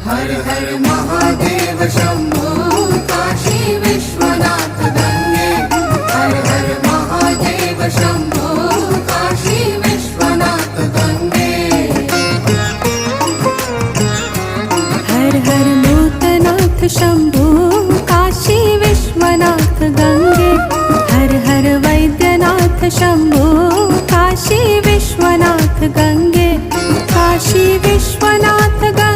हर हर Mahadev Shambho Kashi Vishwanath Gange. हर हर Mahadev Shambho Kashi Vishwanath Gange. हर हर Bhootnath Shambho Kashi Vishwanath Gange. हर हर Vaidyanath Shambho Kashi Vishwanath Gange. Kashi Vishwanath Gange.